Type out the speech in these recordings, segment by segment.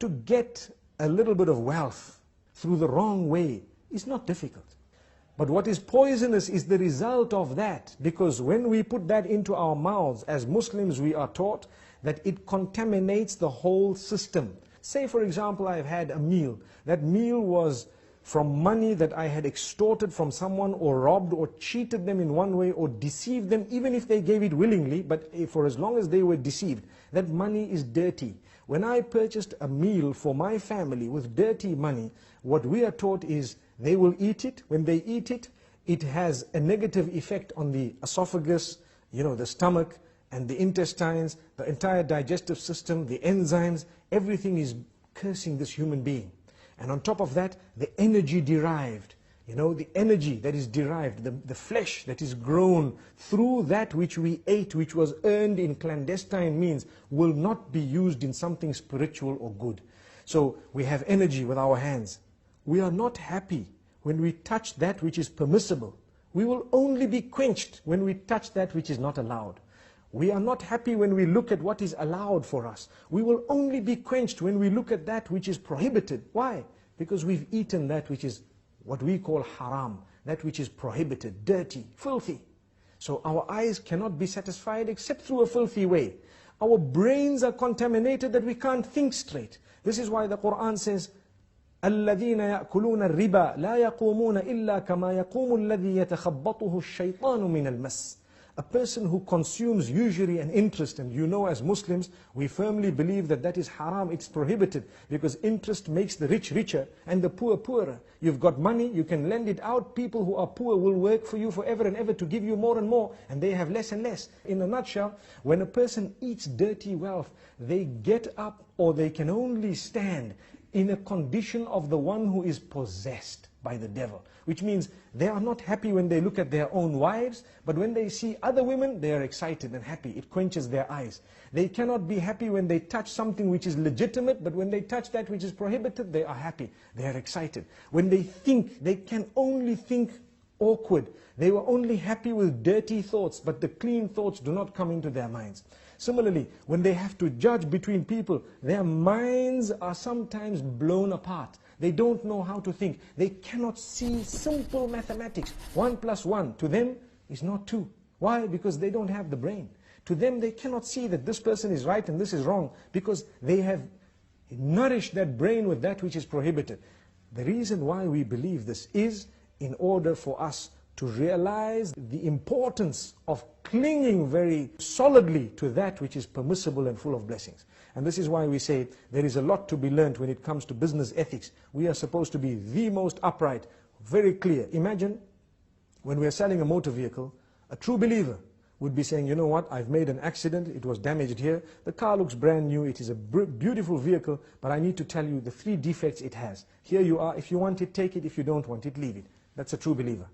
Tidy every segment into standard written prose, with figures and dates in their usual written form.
to get a little bit of wealth through the wrong way is not difficult. But what is poisonous is the result of that, because when we put that into our mouths, as Muslims we are taught that it contaminates the whole system. Say for example, I've had a meal. That meal was from money that I had extorted from someone, or robbed, or cheated them in one way, or deceived them, even if they gave it willingly, but for as long as they were deceived. That money is dirty. When I purchased a meal for my family with dirty money, what we are taught is they will eat it. When they eat it, it has a negative effect on the esophagus, the stomach, and the intestines, the entire digestive system, the enzymes. Everything is cursing this human being. And on top of that, the energy derived, the energy that is derived, the flesh that is grown through that which we ate, which was earned in clandestine means, will not be used in something spiritual or good. So we have energy with our hands. We are not happy when we touch that which is permissible. We will only be quenched when we touch that which is not allowed. We are not happy when we look at what is allowed for us. We will only be quenched when we look at that which is prohibited. Why? Because we've eaten that which is what we call haram, that which is prohibited, dirty, filthy. So our eyes cannot be satisfied except through a filthy way. Our brains are contaminated that we can't think straight. This is why the Quran says, الَّذِينَ يَأْكُلُونَ الرِّبَا لَا يَقُومُونَ إِلَّا كَمَا يَقُومُ الَّذِي يَتَخَبَّطُهُ الشَّيْطَانُ مِنَ الْمَسِّ. A person who consumes usury and interest, and as Muslims, we firmly believe that that is haram, it's prohibited, because interest makes the rich richer and the poor poorer. You've got money, you can lend it out, people who are poor will work for you forever and ever to give you more and more, and they have less and less. In a nutshell, when a person eats dirty wealth, they get up, or they can only stand in a condition of the one who is possessed by the devil. Which means they are not happy when they look at their own wives, but when they see other women, they are excited and happy. It quenches their eyes. They cannot be happy when they touch something which is legitimate, but when they touch that which is prohibited, they are happy. They are excited. When they think, they can only think awkward. They were only happy with dirty thoughts, but the clean thoughts do not come into their minds. Similarly, when they have to judge between people, their minds are sometimes blown apart. They don't know how to think. They cannot see simple mathematics. 1 + 1 to them is not 2. Why? Because they don't have the brain. To them, they cannot see that this person is right and this is wrong, because they have nourished that brain with that which is prohibited. The reason why we believe this is in order for us to realize the importance of clinging very solidly to that which is permissible and full of blessings. And this is why we say there is a lot to be learned when it comes to business ethics. We are supposed to be the most upright, very clear. Imagine when we are selling a motor vehicle, a true believer would be saying, you know what, I've made an accident, it was damaged here, the car looks brand new, it is a beautiful vehicle, but I need to tell you the 3 defects it has. Here you are, if you want it, take it, if you don't want it, leave it. That's a true believer.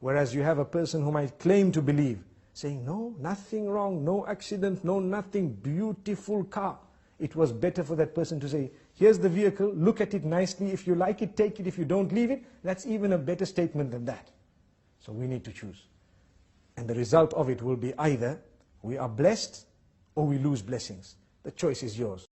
Whereas you have a person who might claim to believe, saying, no, nothing wrong, no accident, no nothing, beautiful car. It was better for that person to say, here's the vehicle, look at it nicely, if you like it, take it, if you don't, leave it. That's even a better statement than that. So we need to choose. And the result of it will be either we are blessed or we lose blessings. The choice is yours.